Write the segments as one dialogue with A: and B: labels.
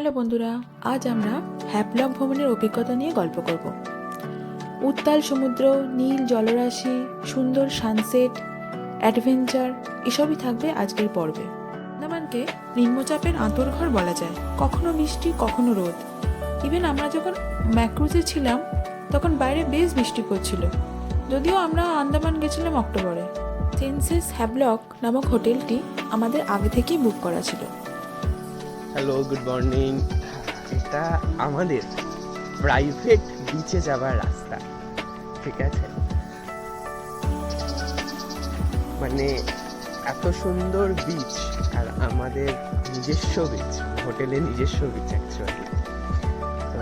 A: Hello বন্ধুরা, আজ আমরা হ্যাভলক ভ্রমণের অভিজ্ঞতা নিয়ে গল্প করব। উত্তাল সমুদ্র, নীল জলরাশি, সুন্দর সানসেট, অ্যাডভেঞ্চার এসবই থাকবে আজকের পর্বে। আন্দামানকে নিম্নচাপের আঁতরঘর বলা যায়। কখনো বৃষ্টি, কখনো রোদ। ইভেন আমরা যখন ম্যাক্রুজে ছিলাম তখন বাইরে বেশ বৃষ্টি পড়ছিল, যদিও আমরা আন্দামান গেছিলাম অক্টোবরে। সেন্সেস হ্যাভলক নামক হোটেলটি আমাদের আগে থেকেই বুক করা ছিল।
B: Hello, good morning. এটা আমাদের প্রাইভেট বিচে যাওয়ার রাস্তা, ঠিক আছে? মানে এত সুন্দর বিচ, আর আমাদের নিজস্ব বিচ, হোটেলের নিজস্ব বিচ অ্যাকচুয়ালি। তো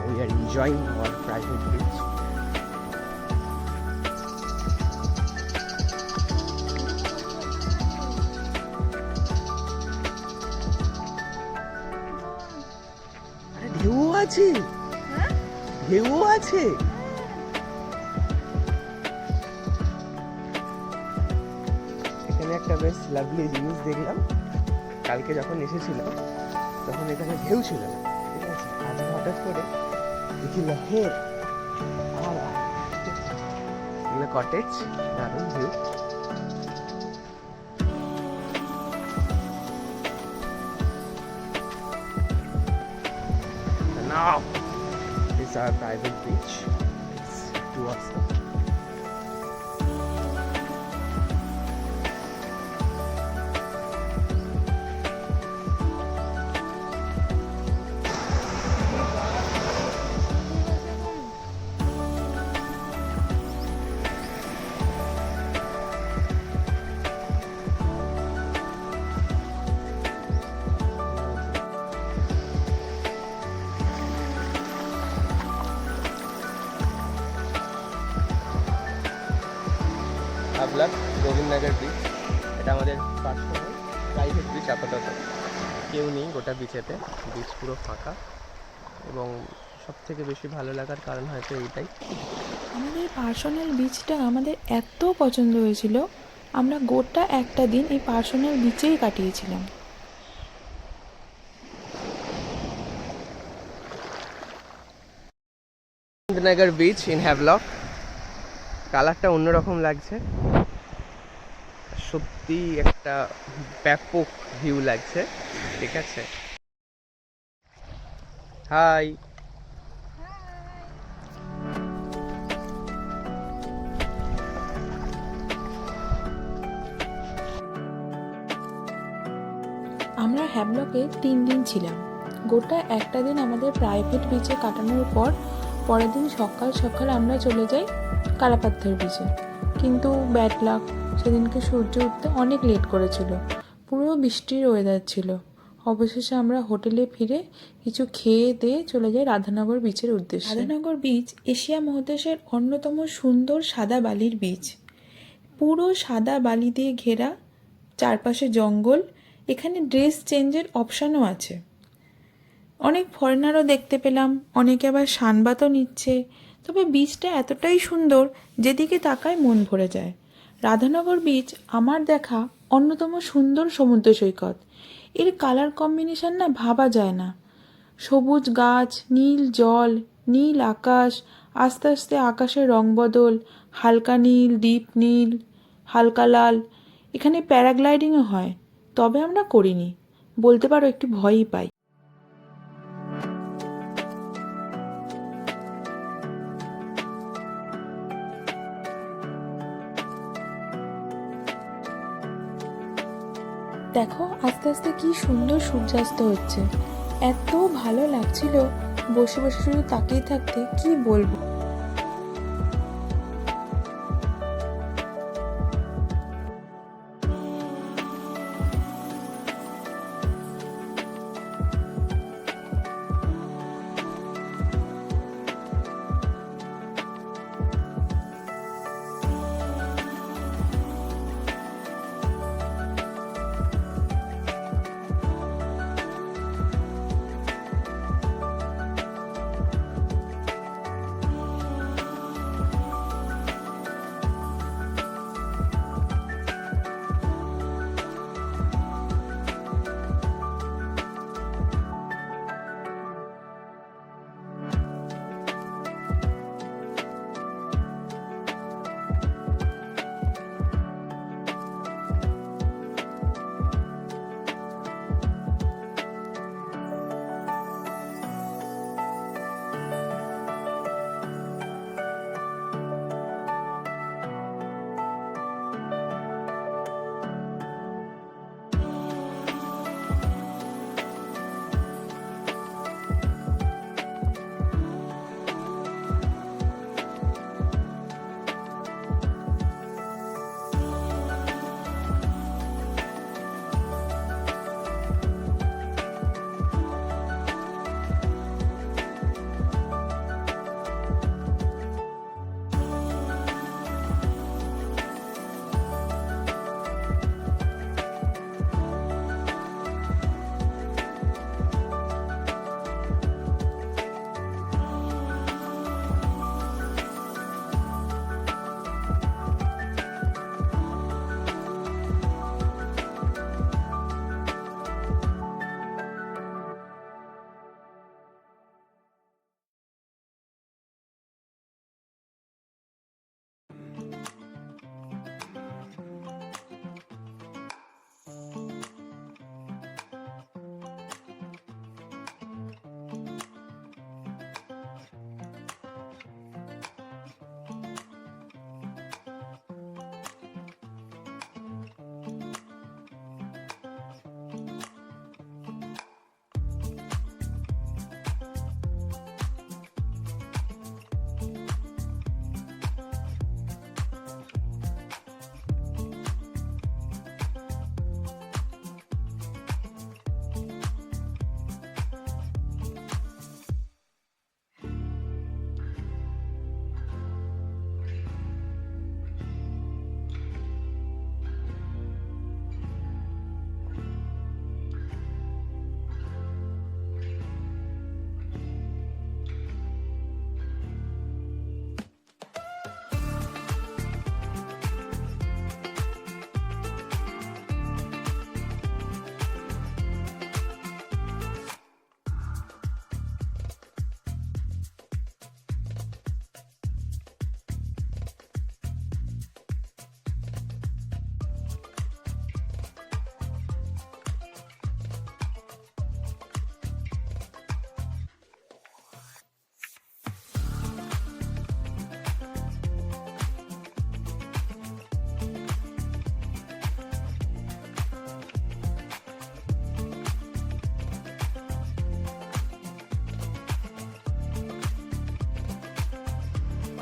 B: we are enjoying hour private beach. ঢেউ আছে, ঢেউ আছে। এখানে একটা বেশ লাভলি জিনিস দেখলাম। কালকে যখন এসেছিলাম তখন এখানে ঢেউ ছিল না, ঠিক আছে? আজ হঠাৎ করে দেখি লহের। এগুলো কটেজ, দারুণ view. Now, this is our private beach. It's too awesome. Havelock Gobindanagar beach, এটা আমাদের পার্সোনাল প্রাইভেট বিচ। আপাতত কেউ নেই গোটা বিচেতে, বিচ পুরো ফাঁকা। এবং সব থেকে বেশি ভালো লাগার কারণ হয়তো এইটাই,
A: আমাদের পার্সোনাল বিচটা আমাদের এত পছন্দ হয়েছিল, আমরা গোটা একটা দিন এই পার্সোনাল বিচেই কাটিয়েছিলাম।
B: Gobindanagar beach in Havelock. কালারটা অন্যরকম লাগছে, সত্যি একটা ব্যাপক ভিউ লাগছে, ঠিক আছে? হাই।
A: আমরা হ্যাভলকে 3 দিন ছিলাম। গোটা একটা দিন আমাদের প্রাইভেট বিচে কাটানোর পর পরের দিন সকাল সকাল আমরা চলে যাই কালাপাথর বিচে। কিন্তু ব্যাড লাক, সেদিনকে সূর্য উঠতে অনেক লেট করেছিল, পুরো বৃষ্টির ওয়েদার ছিল। অবশেষে আমরা হোটেলে ফিরে কিছু খেয়ে দিয়ে চলে যাই রাধানগর বিচের উদ্দেশ্যে। রাধানগর বিচ এশিয়া মহাদেশের অন্যতম সুন্দর সাদা বালির বিচ। পুরো সাদা বালি দিয়ে ঘেরা, চারপাশে জঙ্গল। এখানে ড্রেস চেঞ্জের অপশানও আছে। অনেক ফরেনারও দেখতে পেলাম, অনেকে আবার সানবাতও নিচ্ছে। তবে বিচটা এতটাই সুন্দর, যেদিকে তাকায় মন ভরে যায়। রাধানগর বিচ আমার দেখা অন্যতম সুন্দর সমুদ্র সৈকত। এর কালার কম্বিনেশন না ভাবা যায় না। সবুজ গাছ, নীল জল, নীল আকাশ, আস্তে আস্তে আকাশের রং বদল, হালকা নীল, ডিপ নীল, হালকা লাল। এখানে প্যারাগ্লাইডিংও হয়, তবে আমরা করিনি, বলতে পারো একটু ভয়ই পাই। দেখো আস্তে আস্তে কি সুন্দর সূর্যাস্ত হচ্ছে, এত ভালো লাগছিল বসে বসে শুধু তাকিয়ে থাকতে, কি বলবো।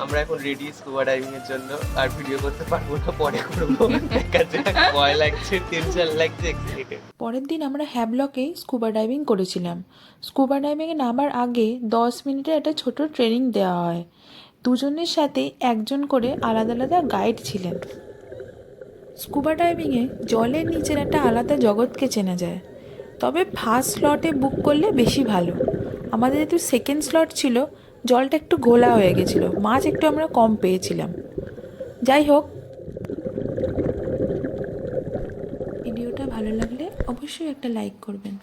B: আমরা এখন রেডি স্কুবা ডাইভিং এর জন্য। আর ভিডিও করতে পারবো না, পরে করবো। দেখা যাক, ভয় লাগছে, টেনশন লাগছে, এক্সাইটেড।
A: পরের দিন আমরা হ্যাভলকেই স্কুবা ডাইভিং করেছিলাম। স্কুবা ডাইভিংয়ে নামার আগে 10 মিনিটের একটা ছোট ট্রেনিং দেওয়া হয়। দুজনের সাথে একজন করে আলাদা আলাদা গাইড ছিলেন। স্কুবা ডাইভিংয়ে জলের নিচের একটা আলাদা জগৎকে চেনা যায়, তবে ফার্স্ট স্লটে বুক করলে বেশি ভালো। আমাদের যেহেতু সেকেন্ড স্লট ছিল, জলটা একটু ঘোলা হয়ে গেছিলো, মাছ একটু আমরা কম পেয়েছিলাম। যাই হোক, ভিডিওটা ভালো লাগলে অবশ্যই একটা লাইক করবেন।